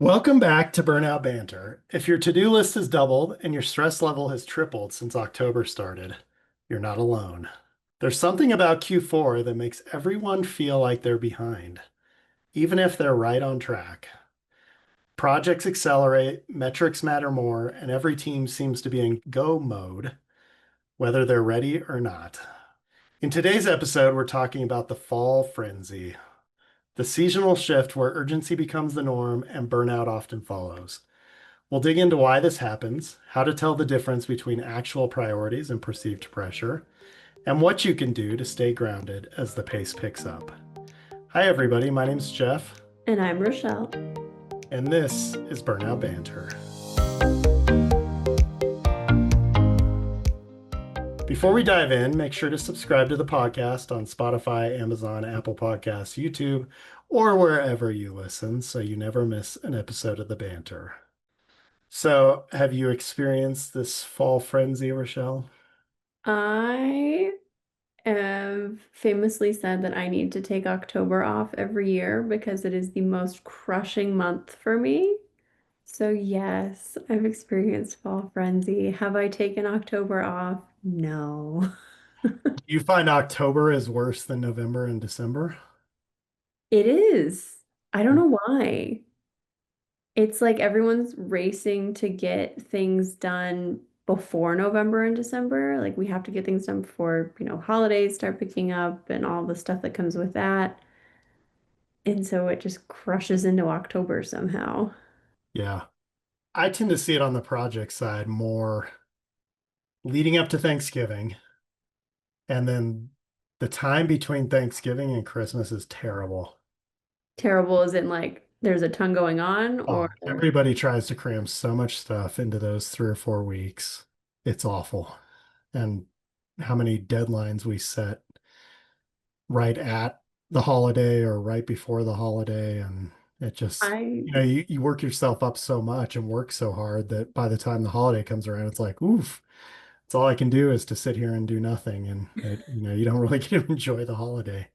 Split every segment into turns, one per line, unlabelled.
Welcome back to Burnout Banter. If your to-do list has doubled and your stress level has tripled since October started, you're not alone. There's something about Q4 that makes everyone feel like they're behind, even if they're right on track. Projects accelerate, metrics matter more, and every team seems to be in go mode, whether they're ready or not. In today's episode, we're talking about the fall frenzy, the seasonal shift where urgency becomes the norm and burnout often follows. We'll dig into why this happens, how to tell the difference between actual priorities and perceived pressure, and what you can do to stay grounded as the pace picks up. Hi, everybody. My name's Jeff,
And I'm Rochelle.
and this is Burnout Banter. Before we dive in, make sure to subscribe to the podcast on Spotify, Amazon, Apple Podcasts, YouTube, or wherever you listen so you never miss an episode of the banter. So, have you experienced this fall frenzy, Rochelle?
I have famously said that I need to take October off every year because it is the most crushing month for me. So, yes, I've experienced fall frenzy. Have I taken October off? No.
You find October is worse than November and December?
It is. I don't know why. It's like everyone's racing to get things done before November and December. Like we have to get things done before, holidays start picking up and all the stuff that comes with that. And so it just crushes into October somehow.
Yeah. I tend to see it on the project side more leading up to Thanksgiving. And then the time between Thanksgiving and Christmas is terrible.
Terrible as in like there's a ton going on
Oh,
or
everybody tries to cram so much stuff into those 3 or 4 weeks. It's awful. And how many deadlines we set right at the holiday or right before the holiday. And it just,
I
you work yourself up so much and work so hard that by the time the holiday comes around, it's like, oof, it's all I can do is to sit here and do nothing. And you don't really get to enjoy the holiday.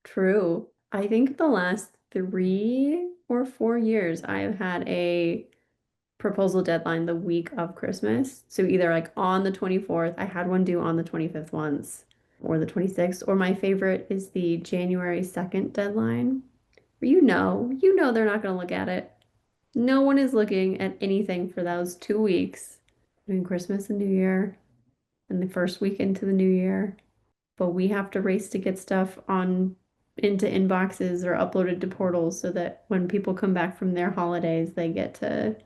true. I think the last 3 or 4 years I've had a proposal deadline the week of Christmas. So either like on the 24th, I had one due on the 25th once, or the 26th, or my favorite is the January 2nd deadline. Where you know they're not going to look at it. No one is looking at anything for those 2 weeks between Christmas and New Year and the first week into the new year. But we have to race to get stuff on into inboxes or uploaded to portals so that when people come back from their holidays, they get to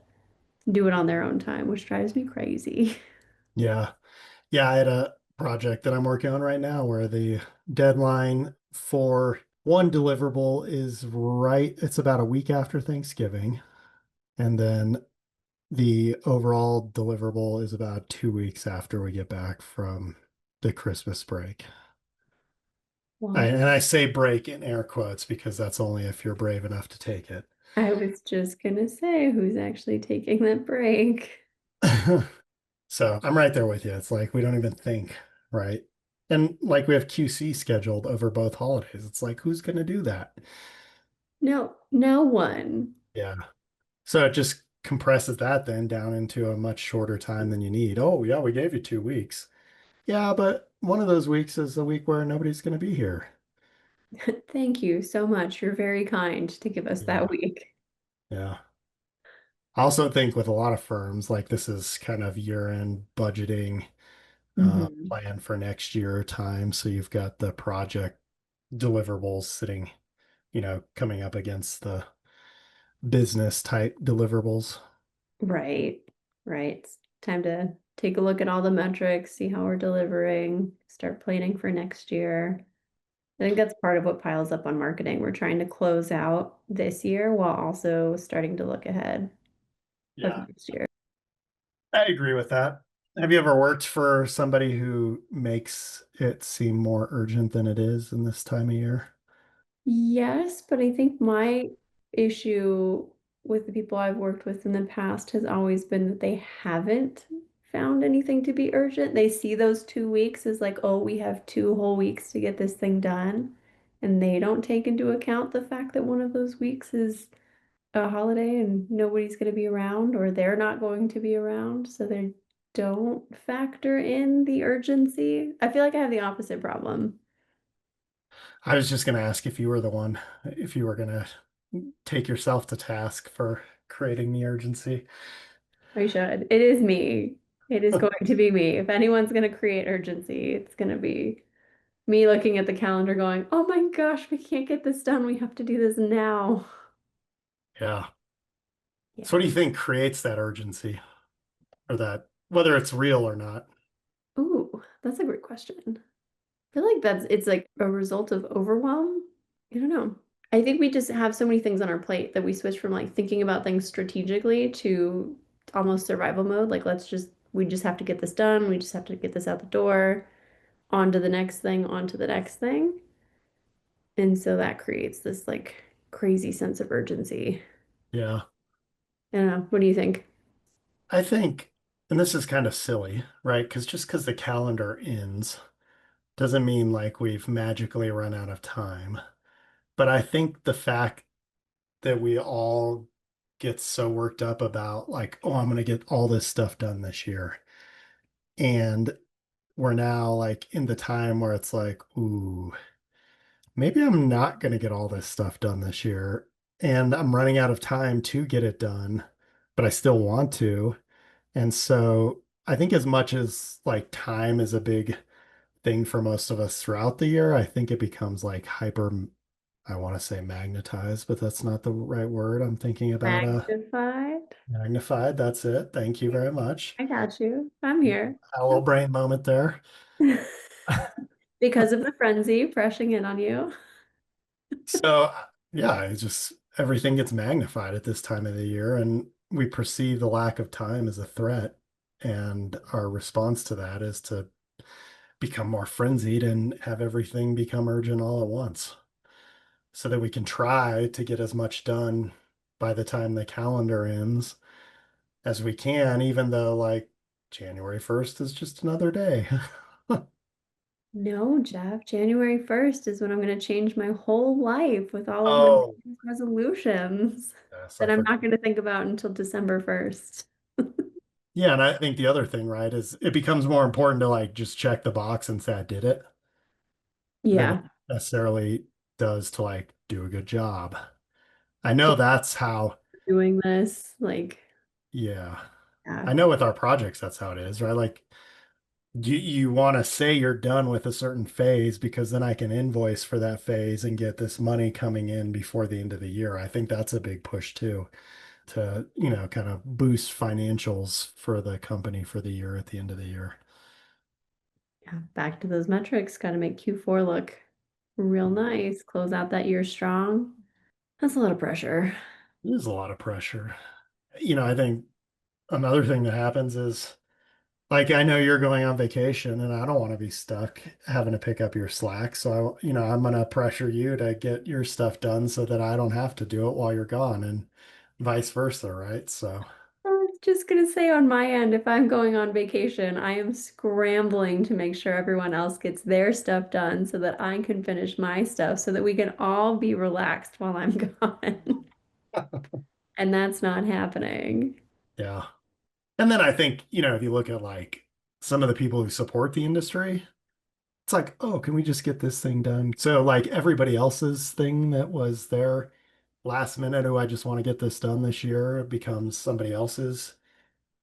do it on their own time, which drives me crazy.
Yeah. Yeah. I had a project that I'm working on right now where the deadline for one deliverable is right, it's about a week after Thanksgiving. And then the overall deliverable is about 2 weeks after we get back from the Christmas break.
Well,
And I say break in air quotes because that's only if you're brave enough to take it.
I was just gonna say who's actually taking that break.
So I'm right there with you. It's like we don't even think, right? And like we have QC scheduled over both holidays. It's like, who's going to do that?
No, no one.
Yeah. So it just compresses that then down into a much shorter time than you need. Oh, yeah, we gave you 2 weeks. Yeah, but one of those weeks is a week where nobody's going to be here.
Thank you so much. You're very kind to give us
Yeah.
that week.
Yeah. I also think with a lot of firms, like this is kind of year-end budgeting
Hmm.
plan for next year time. So you've got the project deliverables sitting, coming up against the business type deliverables.
Right, right. It's time to take a look at all the metrics, see how we're delivering, start planning for next year. I think that's part of what piles up on marketing. We're trying to close out this year while also starting to look ahead of
Yeah,
next year.
I agree with that. Have you ever worked for somebody who makes it seem more urgent than it is in this time of year?
Yes, but I think my issue with the people I've worked with in the past has always been that they haven't found anything to be urgent. They see those 2 weeks as like, oh, we have 2 whole weeks to get this thing done. And they don't take into account the fact that one of those weeks is a holiday and nobody's going to be around or they're not going to be around, so they don't factor in the urgency. I feel like I have the opposite problem.
I was just going to ask if you were the one, if you were going to take yourself to task for creating the urgency.
I should. It is me. It is going to be me. If anyone's going to create urgency, it's going to be me looking at the calendar going, oh my gosh, we can't get this done. We have to do this now.
Yeah. So what
Yeah.
do you think creates that urgency or that, whether it's real or not?
Ooh, that's a great question. I feel like it's like a result of overwhelm. I don't know. I think we just have so many things on our plate that we switch from like thinking about things strategically to almost survival mode. Like we just have to get this done. We just have to get this out the door, on to the next thing, on to the next thing. And so that creates this like crazy sense of urgency.
Yeah.
I don't know. What do you think?
I think, and this is kind of silly, right? Because just because the calendar ends doesn't mean like we've magically run out of time. But I think the fact that we all get so worked up about like, oh, I'm going to get all this stuff done this year. And we're now like in the time where it's like, ooh, maybe I'm not going to get all this stuff done this year. And I'm running out of time to get it done, but I still want to. And so I think as much as like time is a big thing for most of us throughout the year, I think it becomes like hyper, I want to say magnetized, but that's not the right word. I'm thinking about
Magnified.
magnified. That's it. Thank you very much.
I got you. I'm here.
A little brain moment there.
Because of the frenzy pressing in on you.
So yeah, it's just everything gets magnified at this time of the year, and we perceive the lack of time as a threat. And our response to that is to become more frenzied and have everything become urgent all at once so that we can try to get as much done by the time the calendar ends as we can, even though like January 1st is just another day.
No, Jeff, January 1st is when I'm going to change my whole life with all of my
Oh,
business resolutions
yes, I
that I'm not
forgot.
going to think about until December 1st.
Yeah, and I think the other thing, right, is it becomes more important to like just check the box and say I did it than it
Yeah,
necessarily does to like do a good job. I know that's how,
doing this, like,
yeah.
yeah.
I know with our projects that's how it is, right? Like you want to say you're done with a certain phase because then I can invoice for that phase and get this money coming in before the end of the year. I think that's a big push too to, kind of boost financials for the company for the year at the end of the year.
Yeah, back to those metrics, got to make Q4 look real nice, close out that year strong. That's a lot of pressure.
It is a lot of pressure. I think another thing that happens is like I know you're going on vacation and I don't want to be stuck having to pick up your slack. So, I'm gonna pressure you to get your stuff done so that I don't have to do it while you're gone and vice versa, right? So,
I was just gonna say on my end, if I'm going on vacation, I am scrambling to make sure everyone else gets their stuff done so that I can finish my stuff so that we can all be relaxed while I'm gone. And that's not happening.
yeah. And then I think, if you look at like some of the people who support the industry, it's like, oh, can we just get this thing done? So like everybody else's thing that was there last minute, oh, I just want to get this done this year, it becomes somebody else's.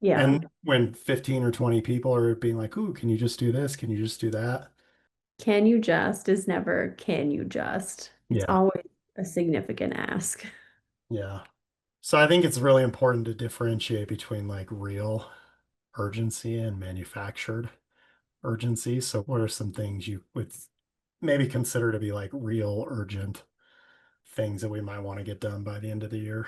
Yeah.
And when 15 or 20 people are being like, ooh, can you just do this? Can you just do that?
Can you just is never can you just. It's
Yeah.
always a significant ask.
Yeah. So I think it's really important to differentiate between like real urgency and manufactured urgency. So what are some things you would maybe consider to be like real urgent things that we might want to get done by the end of the year?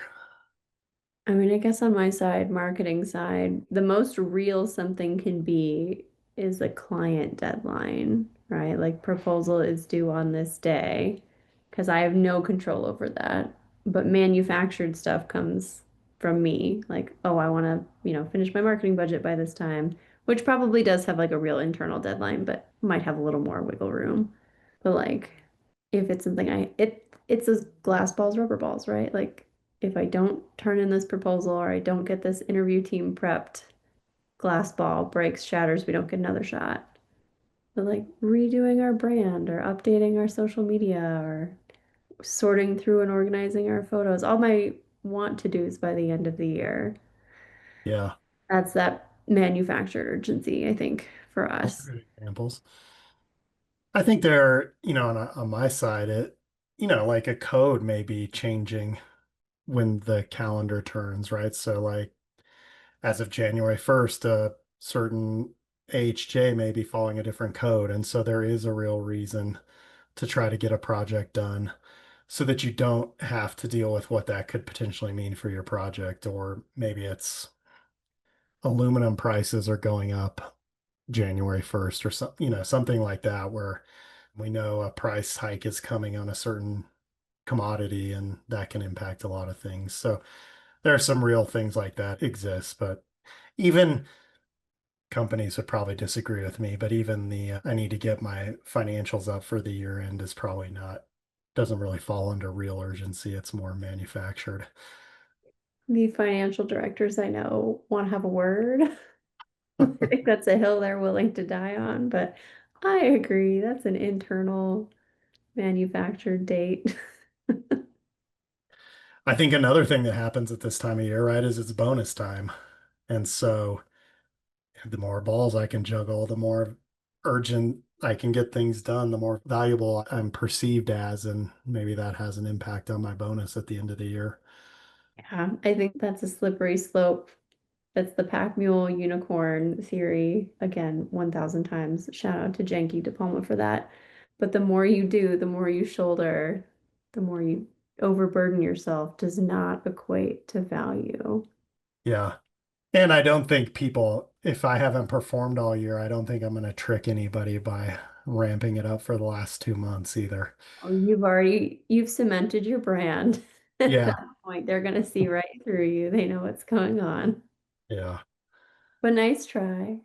I mean, I guess on my side, marketing side, the most real something can be is a client deadline, right? Like proposal is due on this day because I have no control over that. But manufactured stuff comes from me, like, oh, I want to, finish my marketing budget by this time, which probably does have like a real internal deadline, but might have a little more wiggle room. But like, if it's something it's those glass balls, rubber balls, right? Like, if I don't turn in this proposal or I don't get this interview team prepped, glass ball breaks, shatters, we don't get another shot. But like redoing our brand or updating our social media or sorting through and organizing our photos, all my want to do's by the end of the year.
Yeah.
That's that manufactured urgency, I think, for
Those are
us.
good examples. I think there, on my side, like a code may be changing when the calendar turns, right? So like as of January 1st, a certain AHJ may be following a different code. And so there is a real reason to try to get a project done so that you don't have to deal with what that could potentially mean for your project. Or maybe it's aluminum prices are going up January 1st or something, something like that, where we know a price hike is coming on a certain commodity and that can impact a lot of things. So there are some real things like that exist, but even companies would probably disagree with me, but even the I need to get my financials up for the year end is probably not, doesn't really fall under real urgency. It's more manufactured.
The financial directors I know want to have a word. I think that's a hill they're willing to die on, but I agree. That's an internal manufactured date.
I think another thing that happens at this time of year, right, is it's bonus time. And so the more balls I can juggle, the more urgent I can get things done, the more valuable I'm perceived as, and maybe that has an impact on my bonus at the end of the year.
Yeah, I think that's a slippery slope. That's the pack mule unicorn theory. Again, 1,000 times. Shout out to Janky Diploma for that. But the more you do, the more you shoulder, the more you overburden yourself does not equate to value.
Yeah. And I don't think people, if I haven't performed all year, I don't think I'm going to trick anybody by ramping it up for the last 2 months either.
Oh, you've cemented your brand. At
Yeah.
that point, they're gonna see right through you. They know what's going on.
Yeah.
But nice try.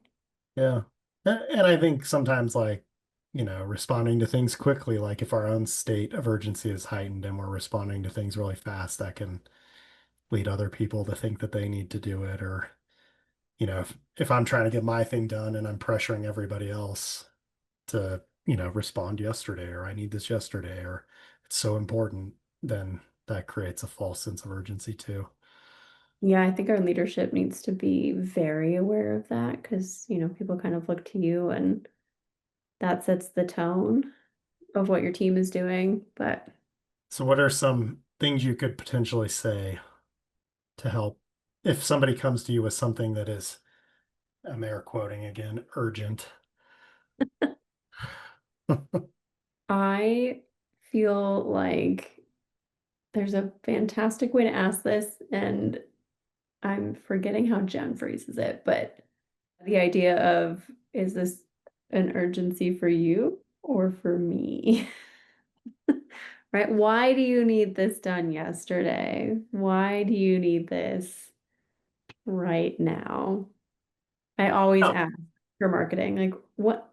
Yeah. And I think sometimes, like, responding to things quickly, like if our own state of urgency is heightened and we're responding to things really fast, that can lead other people to think that they need to do it. Or, if I'm trying to get my thing done and I'm pressuring everybody else to, respond yesterday, or I need this yesterday, or it's so important, then that creates a false sense of urgency too.
Yeah, I think our leadership needs to be very aware of that because, people kind of look to you and that sets the tone of what your team is doing. But
So, what are some things you could potentially say to help if somebody comes to you with something that is, I'm air quoting again, urgent?
I feel like there's a fantastic way to ask this, and I'm forgetting how Jen phrases it, but the idea of, is this an urgency for you or for me? Right? Why do you need this done yesterday? Why do you need this right now? I always
Oh,
ask for marketing, like,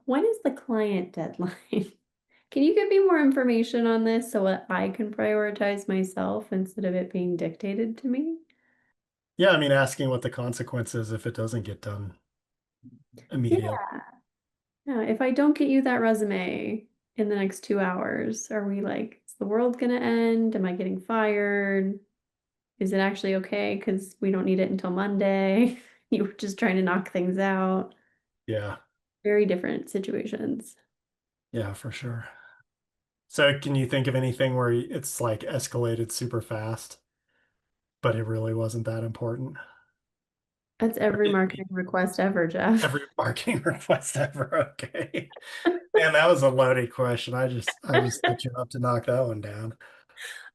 when is the client deadline? Can you give me more information on this so that I can prioritize myself instead of it being dictated to me?
yeah, I mean, asking what the consequence is if it doesn't get done
Yeah.
immediately.
Yeah, if I don't get you that resume in the next 2 hours, are we like, is the world gonna end? Am I getting fired? Is it actually okay? Because we don't need it until Monday. You were just trying to knock things out.
Yeah,
Very different situations.
yeah, for sure. So, can you think of anything where it's like escalated super fast, but it really wasn't that important?
That's
Or
every
didn't need
marketing request ever, Jeff.
every marketing request ever? Okay. Man, that was a loaded question. I just set you up to knock that one down.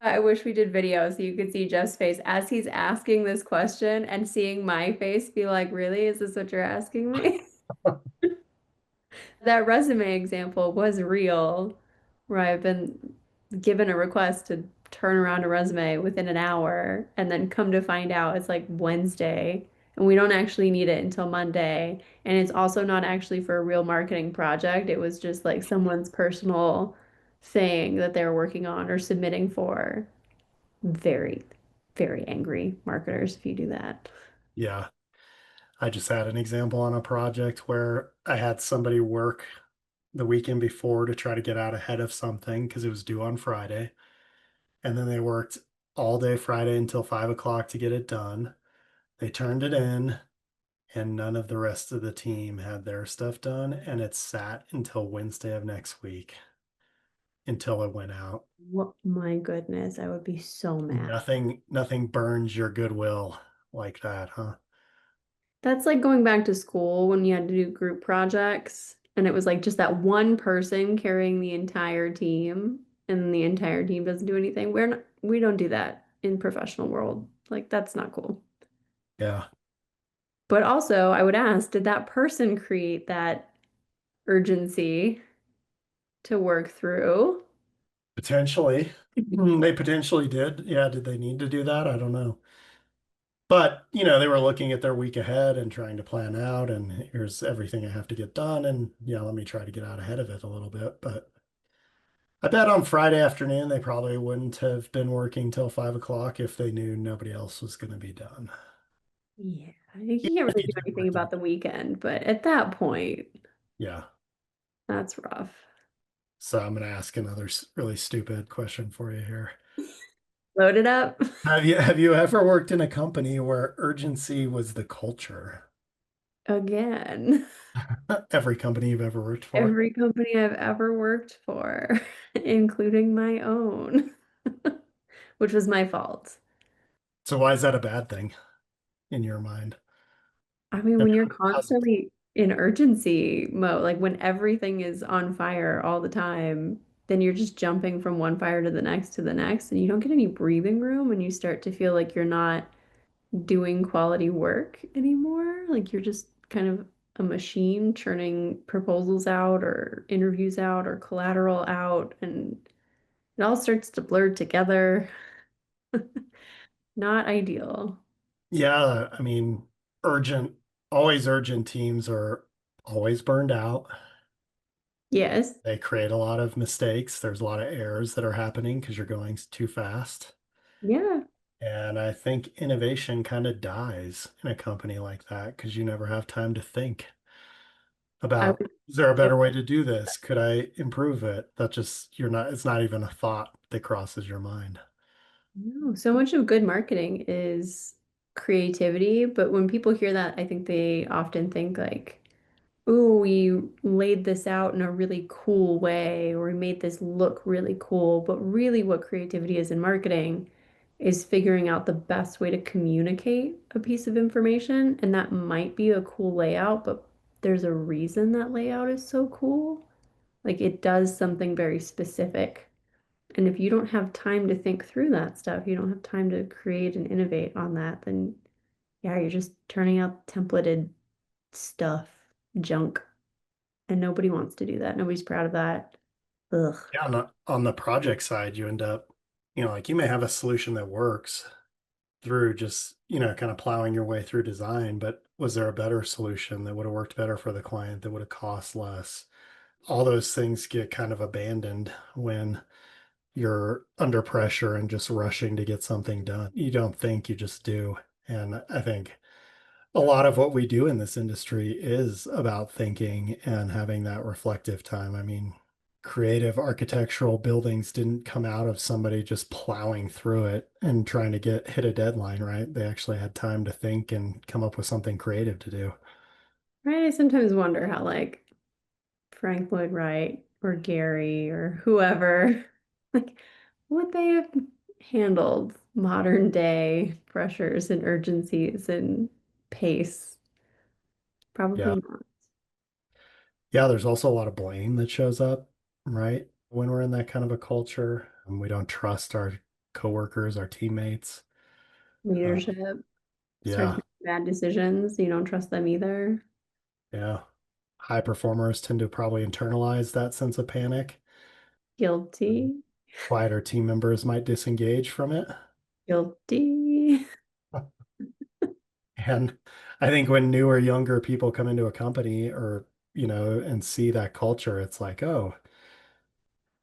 I wish we did video so you could see Jeff's face as he's asking this question and seeing my face be like, really? Is this what you're asking me? That resume example was real, where I've been given a request to turn around a resume within an hour and then come to find out it's like Wednesday and we don't actually need it until Monday. And it's also not actually for a real marketing project. It was just like someone's personal thing that they're working on or submitting for. Very. very angry marketers if you do that.
Yeah. I just had an example on a project where I had somebody work the weekend before to try to get out ahead of something because it was due on Friday. And then they worked all day Friday until 5 o'clock to get it done. They turned it in, and none of the rest of the team had their stuff done. And it sat until Wednesday of next week until it went out.
What, my goodness, I would be so mad.
Nothing burns your goodwill like that, huh?
That's like going back to school when you had to do group projects and it was like just that one person carrying the entire team and the entire team doesn't do anything. We don't do that in professional world. Like that's not cool.
Yeah,
But also, I would ask, did that person create that urgency to work through?
potentially. They potentially did. Yeah, did they need to do that? I don't know. But, they were looking at their week ahead and trying to plan out, and here's everything I have to get done. And, let me try to get out ahead of it a little bit. But I bet on Friday afternoon, they probably wouldn't have been working till 5 o'clock if they knew nobody else was going to be done.
Yeah, you
Yeah,
can't
if
really
you
do
do
anything
work the
about the weekend, but at that point,
Yeah.
that's rough.
So I'm going to ask another really stupid question for you here.
Load it up
Have you ever worked in a company where urgency was the culture?
again.
Every company you've ever worked for.
Every company I've ever worked for, including my own, which was my fault.
So why is that a bad thing in your mind?
I mean,
And
when you're
how's it?
constantly in urgency mode, like when everything is on fire all the time, then you're just jumping from one fire to the next, and you don't get any breathing room, and you start to feel like you're not doing quality work anymore. Like you're just kind of a machine churning proposals out or interviews out or collateral out, and it all starts to blur together. Not ideal.
Yeah, I mean, urgent, always urgent teams are always burned out.
Yes.
They create a lot of mistakes. There's a lot of errors that are happening because you're going too fast.
Yeah.
And I think innovation kind of dies in a company like that because you never have time to think
I
about,
would
is there a
so,
better way to do this? Could I improve it? It's not even a thought that crosses your mind.
no, so much of good marketing is creativity, but when people hear that, I think they often think like, ooh, we laid this out in a really cool way, or we made this look really cool. But really, what creativity is in marketing is figuring out the best way to communicate a piece of information. And that might be a cool layout, but there's a reason that layout is so cool. Like it does something very specific. And if you don't have time to think through that stuff, you don't have time to create and innovate on that, then yeah, you're just turning out templated stuff, junk. And nobody wants to do that. Nobody's proud of that. Ugh.
Yeah, on the project side, you end up, like you may have a solution that works through just, kind of plowing your way through design, but was there a better solution that would have worked better for the client that would have cost less? All those things get kind of abandoned when you're under pressure and just rushing to get something done. You don't think, you just do. And I think a lot of what we do in this industry is about thinking and having that reflective time. I mean, creative architectural buildings didn't come out of somebody just plowing through it and trying to hit a deadline, right? They actually had time to think and come up with something creative to do.
Right? I sometimes wonder how like Frank Lloyd Wright or Gary or whoever, like, would they have handled modern day pressures and urgencies and pace? Probably
Yeah.
not.
Yeah, there's also a lot of blame that shows up, right? When we're in that kind of a culture and we don't trust our coworkers, our teammates. Uh,
Leadership starts
yeah,
making bad decisions. You don't trust them either.
yeah. High performers tend to probably internalize that sense of panic.
Guilty.
Quieter team members might disengage from it.
Guilty.
And I think when newer, younger people come into a company or, and see that culture, it's like, oh,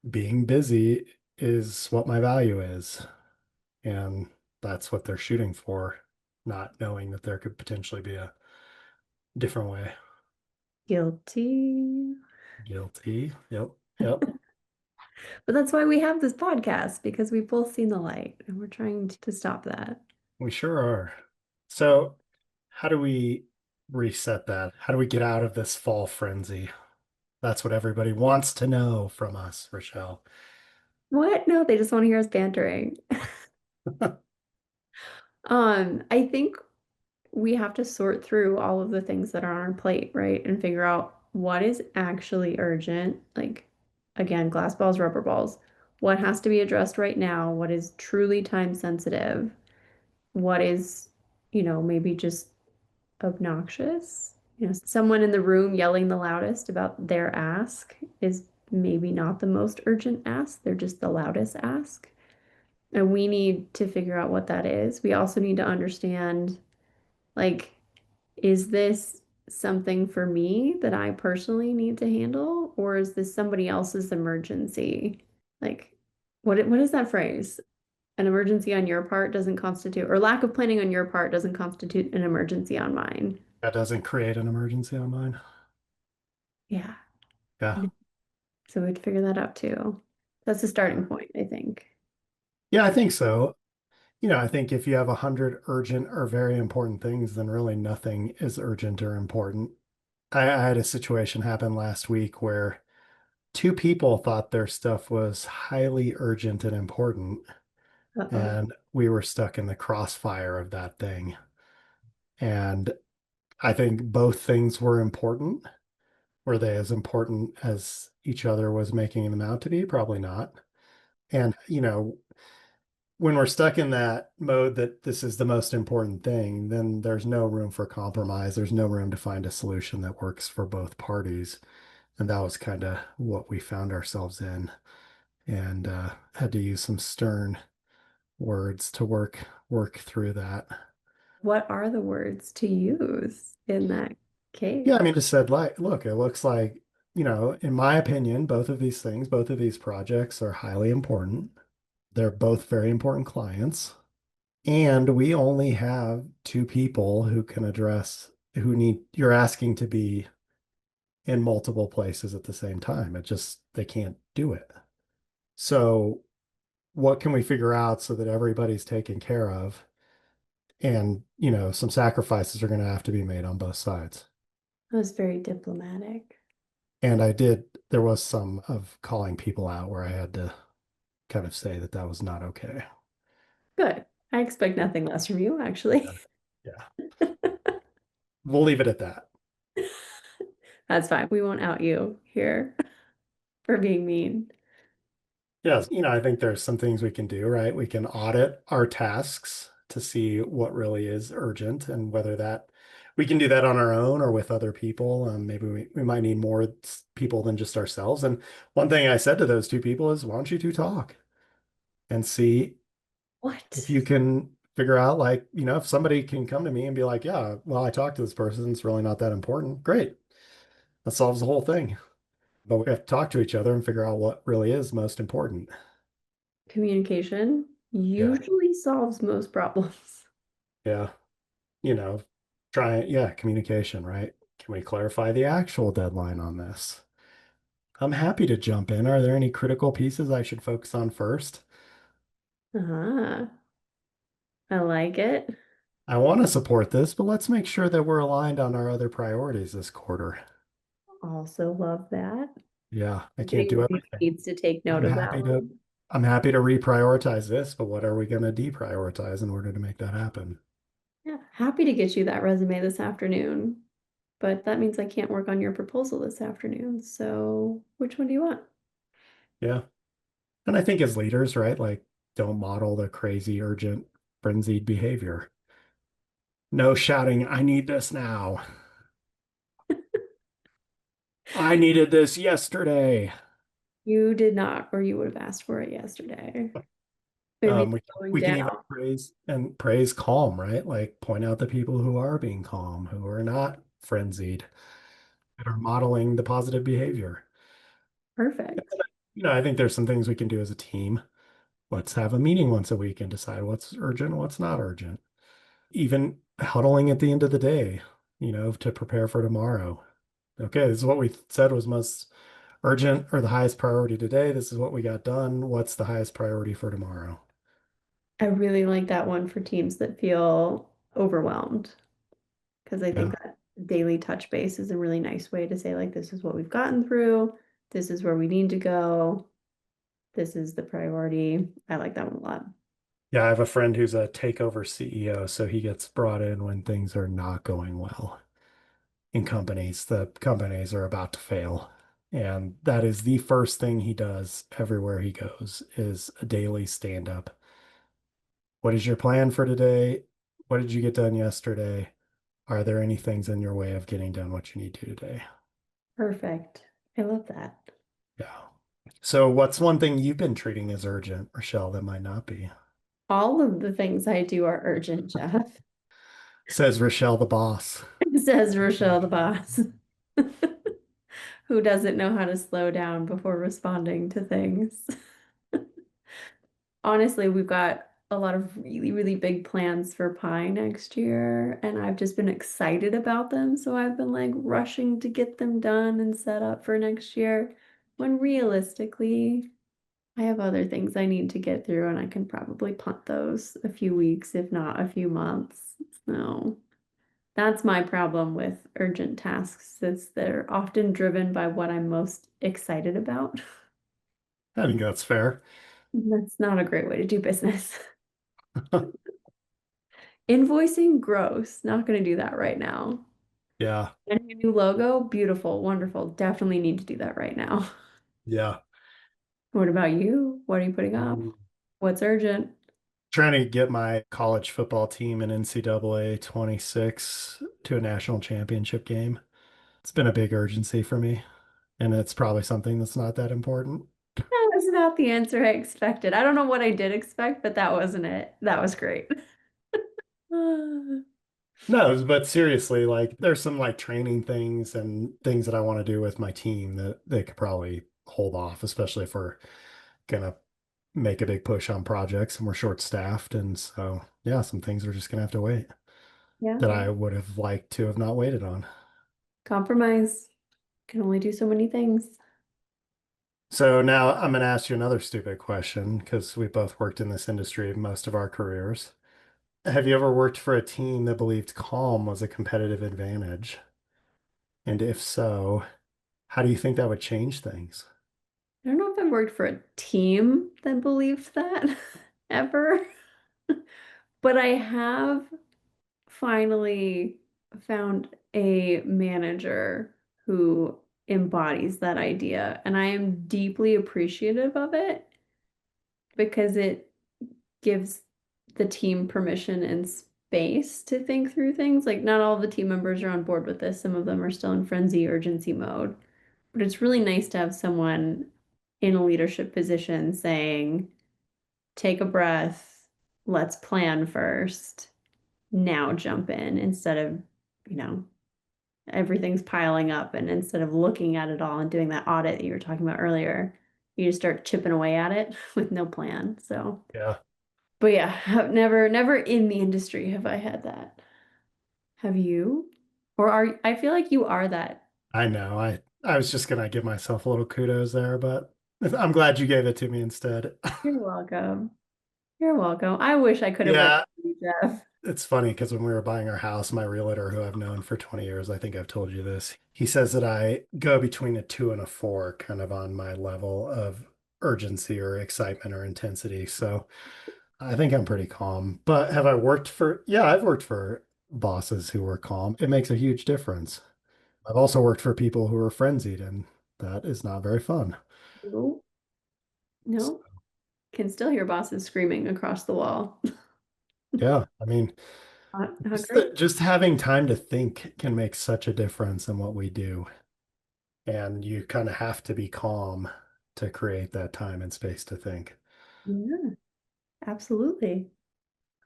being busy is what my value is. And that's what they're shooting for, not knowing that there could potentially be a different way.
Guilty.
Guilty. Yep. Yep.
But that's why we have this podcast, because we've both seen the light and we're trying to stop that.
We sure are. So, how do we reset that? How do we get out of this fall frenzy? That's what everybody wants to know from us, Rochelle.
What? No, they just want to hear us bantering. I think we have to sort through all of the things that are on our plate, right? And figure out what is actually urgent. Like, again, glass balls, rubber balls. What has to be addressed right now? What is truly time sensitive? What is, maybe just obnoxious? Someone in the room yelling the loudest about their ask is maybe not the most urgent ask. They're just the loudest ask. And we need to figure out what that is. We also need to understand, like, is this something for me that I personally need to handle, or is this somebody else's emergency? Like, what is that phrase? An emergency on your part doesn't constitute, or lack of planning on your part doesn't constitute an emergency on mine.
That doesn't create an emergency on mine.
Yeah.
Yeah.
So we have to figure that out too. That's the starting point, I think.
Yeah, I think so. I think if you have 100 urgent or very important things, then really nothing is urgent or important. I had a situation happen last week where two people thought their stuff was highly urgent and important,
Uh-oh.
and we were stuck in the crossfire of that thing. And I think both things were important. Were they as important as each other was making them out to be? Probably not. And, when we're stuck in that mode that this is the most important thing, then there's no room for compromise. There's no room to find a solution that works for both parties. And that was kind of what we found ourselves in, and had to use some stern words to work through that.
What are the words to use in that
Yeah, I
case?
mean, just said like, look, it looks like, in my opinion, both of these things, both of these projects are highly important. They're both very important clients. And we only have two people who can address who you're asking to be in multiple places at the same time. They can't do it. So, what can we figure out so that everybody's taken care of? And, some sacrifices are going to have to be made on both sides.
That was very diplomatic.
And there was some of calling people out where I had to kind of say that that was not okay.
Good. I expect nothing less from you, actually.
Yeah. Yeah. We'll leave it at that.
That's fine. We won't out you here for being mean.
Yes, I think there's some things we can do, right? We can audit our tasks to see what really is urgent and whether that we can do that on our own or with other people. Maybe we might need more people than just ourselves. And one thing I said to those two people is, why don't you two talk and see if
What?
you can figure out, like, if somebody can come to me and be like, yeah, well, I talked to this person, it's really not that important. Great. That solves the whole thing. But we have to talk to each other and figure out what really is most important.
Communication
Yeah.
usually solves most problems.
Yeah. you know, yeah, communication, right? Can we clarify the actual deadline on this? I'm happy to jump in. Are there any critical pieces I should focus on first?
Uh-huh. I like it.
I want to support this, but let's make sure that we're aligned on our other priorities this quarter.
Also love that.
Yeah, I can't
Getting
do
review
everything.
needs to take
I'm
note of that
happy to
one.
I'm happy to reprioritize this, but what are we going to deprioritize in order to make that happen?
Yeah, happy to get you that resume this afternoon, but that means I can't work on your proposal this afternoon. So which one do you want?
Yeah. And I think as leaders, right, like don't model the crazy, urgent, frenzied behavior. No shouting, I need this now. I needed this yesterday.
You did not, or you would have asked for it yesterday. Maybe
We
going
we can even
down.
praise calm, right? Like point out the people who are being calm, who are not frenzied, that are modeling the positive behavior.
Perfect.
I think there's some things we can do as a team Let's have a meeting once a week and decide what's urgent, what's not urgent. Even huddling at the end of the day, to prepare for tomorrow. Okay, this is what we said was most urgent or the highest priority today. This is what we got done. What's the highest priority for tomorrow?
I really like that one for teams that feel overwhelmed because I think
Yeah.
that daily touch base is a really nice way to say, like, this is what we've gotten through, this is where we need to go, this is the priority. I like that one a lot.
Yeah, I have a friend who's a takeover CEO, so he gets brought in when things are not going well in companies. The companies are about to fail. And that is the first thing he does everywhere he goes is a daily stand up. What is your plan for today? What did you get done yesterday? Are there any things in your way of getting done what you need to today?
Perfect. I love that.
Yeah. So what's one thing you've been treating as urgent, Rochelle, that might not be?
All of the things I do are urgent, Jeff,
Says Rochelle the boss.
says Rochelle the boss, who doesn't know how to slow down before responding to things. Honestly, we've got a lot of really, really big plans for Pi next year, and I've just been excited about them. So I've been like rushing to get them done and set up for next year, when realistically, I have other things I need to get through, and I can probably punt those a few weeks, if not a few months. So that's my problem with urgent tasks, is they're often driven by what I'm most excited about.
I think that's fair.
That's not a great way to do business. Invoicing, gross. Not going to do that right now.
Yeah.
And a new logo, beautiful, wonderful. Definitely need to do that right now.
Yeah.
What about you? What are you putting off?
Ooh.
What's urgent?
Trying to get my college football team in NCAA 26 to a national championship game. It's been a big urgency for me, and it's probably something that's not that important.
That was not the answer I expected. I don't know what I did expect, but that wasn't it. That was great.
No, but seriously, like there's some like training things and things that I want to do with my team that they could probably hold off, especially if we're gonna make a big push on projects and we're short staffed. And so, yeah, some things are just gonna have to wait
Yeah.
that I would have liked to have not waited on.
Compromise. Can only do so many things.
So now I'm gonna ask you another stupid question because we both worked in this industry most of our careers. Have you ever worked for a team that believed calm was a competitive advantage? And if so, how do you think that would change things?
I don't know if I've worked for a team that believed that ever, but I have finally found a manager who embodies that idea, and I am deeply appreciative of it because it gives the team permission and space to think through things. Like, not all of the team members are on board with this. Some of them are still in frenzy urgency mode. But it's really nice to have someone in a leadership position saying, take a breath, let's plan first, now jump in, instead of, you know, everything's piling up. And instead of looking at it all and doing that audit that you were talking about earlier, you just start chipping away at it with no plan. So,
Yeah,
but yeah, never in the industry have I had that. Have you? Or I feel like you are that.
I know. I was just gonna give myself a little kudos there, but I'm glad you gave it to me instead.
You're welcome. You're welcome. I wish I could have worked
Yeah,
with you, Jeff.
it's funny because when we were buying our house, my realtor, who I've known for 20 years, I think I've told you this, he says that I go between a two and a four, kind of on my level of urgency or excitement or intensity. So I think I'm pretty calm. But have I worked for, yeah, I've worked for bosses who were calm. It makes a huge difference. I've also worked for people who are frenzied, and that is not very fun.
No, no. Can still hear bosses screaming across the wall.
Yeah, I mean,
Not great.
just having time to think can make such a difference in what we do. And you kind of have to be calm to create that time and space to think.
Yeah, absolutely.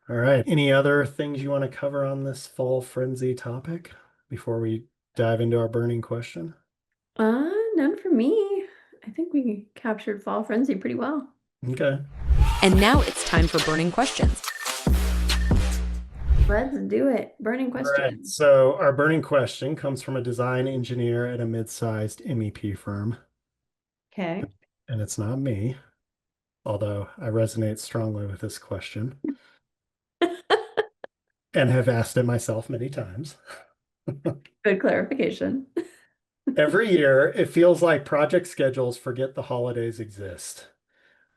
All right. Any other things you want to cover on this fall frenzy topic before we dive into our burning question?
None for me. I think we captured fall frenzy pretty well.
Okay.
And now it's time for burning questions.
Let's do it. Burning
All right.
question.
So our burning question comes from a design engineer at a mid-sized MEP firm,
Okay.
and it's not me, although I resonate strongly with this question and have asked it myself many times.
Good clarification.
Every year, it feels like project schedules forget the holidays exist.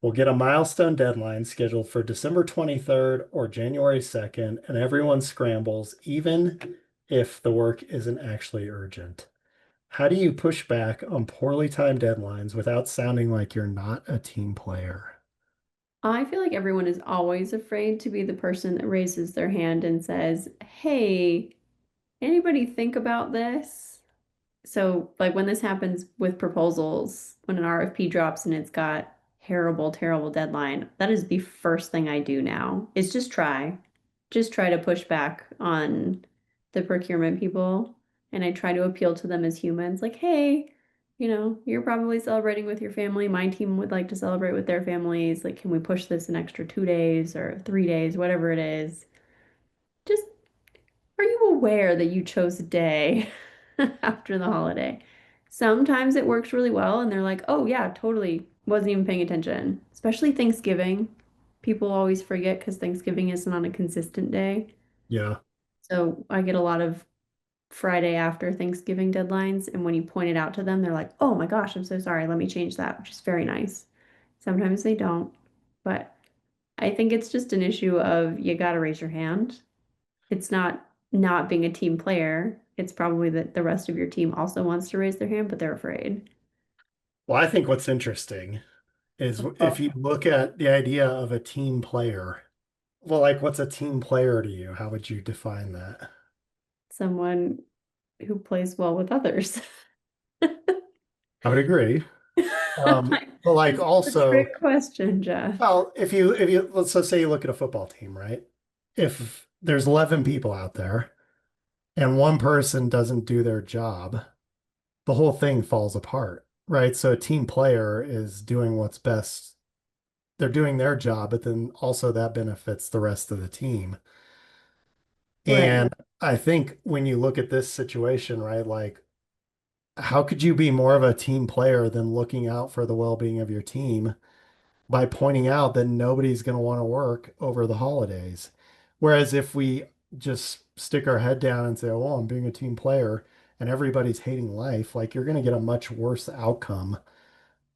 We'll get a milestone deadline scheduled for December 23rd or January 2nd, and everyone scrambles, even if the work isn't actually urgent. How do you push back on poorly timed deadlines without sounding like you're not a team player?
I feel like everyone is always afraid to be the person that raises their hand and says, "Hey, anybody think about this?" So, like when this happens with proposals, when an RFP drops and it's got terrible, terrible deadline, that is the first thing I do now is just try to push back on the procurement people. And I try to appeal to them as humans, like, hey, you're probably celebrating with your family. My team would like to celebrate with their families. Like, can we push this an extra 2 days or 3 days, whatever it is? Just are you aware that you chose a day after the holiday? Sometimes it works really well and they're like, oh yeah, totally. Wasn't even paying attention. Especially Thanksgiving. People always forget because Thanksgiving isn't on a consistent day.
Yeah.
So I get a lot of Friday after Thanksgiving deadlines. And when you point it out to them, they're like, oh my gosh, I'm so sorry. Let me change that, which is very nice. Sometimes they don't. But I think it's just an issue of you got to raise your hand. It's not being a team player. It's probably that the rest of your team also wants to raise their hand, but they're afraid.
Well, I think what's interesting is
Oh.
if you look at the idea of a team player, well, like what's a team player to you? How would you define that?
Someone who plays well with others.
I would agree. But like
It's a
also,
trick question, Jeff.
well, if you let's just say you look at a football team, right? If there's 11 people out there and one person doesn't do their job, the whole thing falls apart, right? So a team player is doing what's best. They're doing their job, but then also that benefits the rest of the team.
Right.
And I think when you look at this situation, right, like how could you be more of a team player than looking out for the well-being of your team by pointing out that nobody's going to want to work over the holidays? Whereas if we just stick our head down and say, oh, I'm being a team player and everybody's hating life, like you're going to get a much worse outcome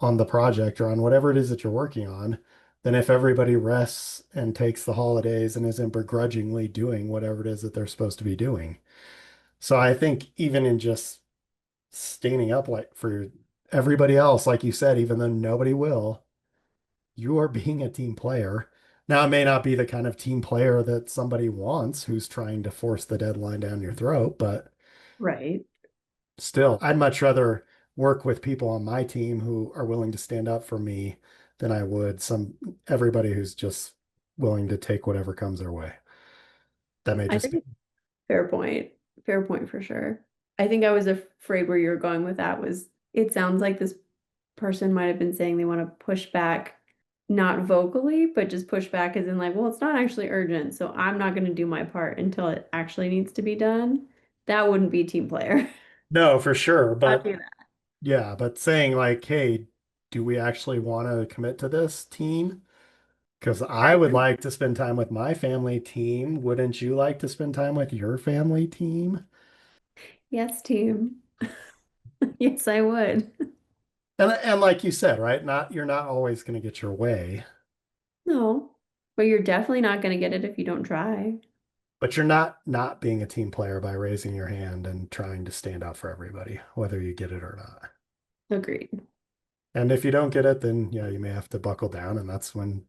on the project or on whatever it is that you're working on than if everybody rests and takes the holidays and isn't begrudgingly doing whatever it is that they're supposed to be doing. So I think even in just standing up like for everybody else, like you said, even though nobody will, you are being a team player. Now, it may not be the kind of team player that somebody wants who's trying to force the deadline down your throat, but
Right.
still, I'd much rather work with people on my team who are willing to stand up for me than I would everybody who's just willing to take whatever comes their way. That may
I
just
think
be.
it's fair point. Fair point for sure. I think I was afraid where you were going with that was it sounds like this person might have been saying they want to push back, not vocally, but just push back as in like, well, it's not actually urgent, so I'm not going to do my part until it actually needs to be done. That wouldn't be team player.
No, for sure.
Not
But
do that.
yeah, but saying like, hey, do we actually want to commit to this team? Because I
I
would
agree.
like to spend time with my family team. Wouldn't you like to spend time with your family team?
Yes, team. Yes, I would.
And like you said, right? You're not always going to get your way,
No, but you're definitely not going to get it if you don't try.
but you're not being a team player by raising your hand and trying to stand up for everybody, whether you get it or not.
Agreed.
And if you don't get it, then yeah, you may have to buckle down, and that's when,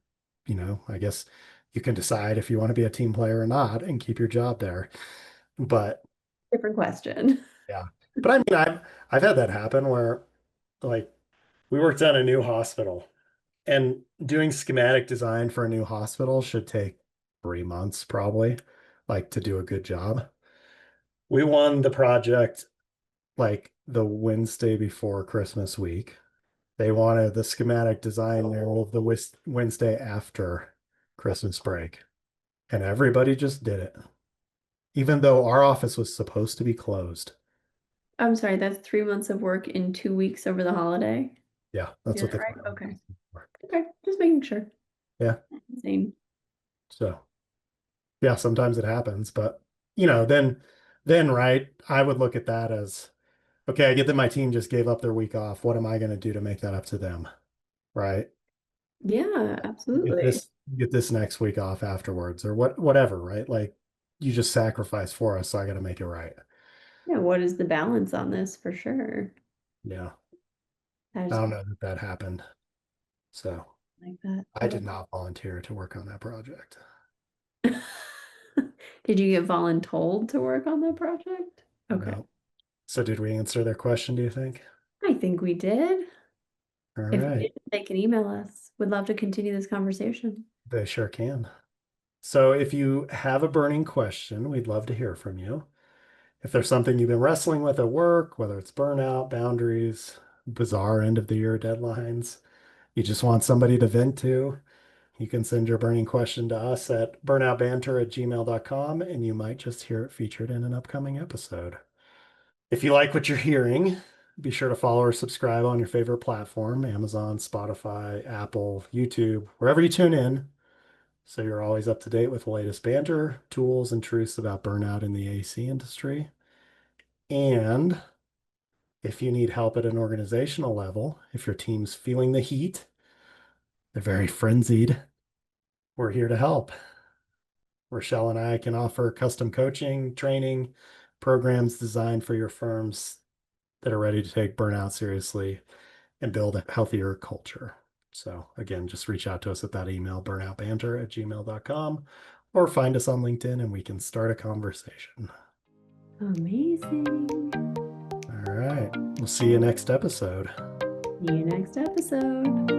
I guess you can decide if you want to be a team player or not and keep your job there. But
Different question.
yeah. But I mean, I've had that happen where like we worked on a new hospital and doing schematic design for a new hospital should take 3 months probably, like to do a good job. We won the project like the Wednesday before Christmas week. They wanted the schematic design there of the Wednesday after Christmas break. And everybody just did it, even though our office was supposed to be closed.
I'm sorry, that's 3 months of work in 2 weeks over the holiday.
Yeah, that's
Is
what
that
they
right?
planned
Okay.
for.
Okay, just making sure.
Yeah.
Insane.
So yeah, sometimes it happens, but then right, I would look at that as okay, I get that my team just gave up their week off. What am I going to do to make that up to them? Right?
Yeah,
Get
absolutely.
this next week off afterwards or whatever, right? Like you just sacrificed for us, so I got to make it right.
Yeah, what is the balance on this for sure?
Yeah.
I
I
just
don't know that that happened. So
like that.
I did not volunteer to work on that project.
Did you get voluntold to work on that project? Okay.
No. So did we answer their question, do you think?
I think we did.
All
If we
right.
didn't, they can email us. Would love to continue this conversation.
They sure can. So if you have a burning question, we'd love to hear from you. If there's something you've been wrestling with at work, whether it's burnout, boundaries, bizarre end of the year deadlines, you just want somebody to vent to, you can send your burning question to us at burnoutbanter@gmail.com and you might just hear it featured in an upcoming episode. If you like what you're hearing, be sure to follow or subscribe on your favorite platform, Amazon, Spotify, Apple, YouTube, wherever you tune in, so you're always up to date with the latest banter, tools, and truths about burnout in the AC industry. And if you need help at an organizational level, if your team's feeling the heat, they're very frenzied, we're here to help. Rachelle and I can offer custom coaching, training, programs designed for your firms that are ready to take burnout seriously and build a healthier culture. So again, just reach out to us at that email, burnoutbanter@gmail.com, or find us on LinkedIn and we can start a conversation.
Amazing.
All right. We'll see you next episode.
See you next episode.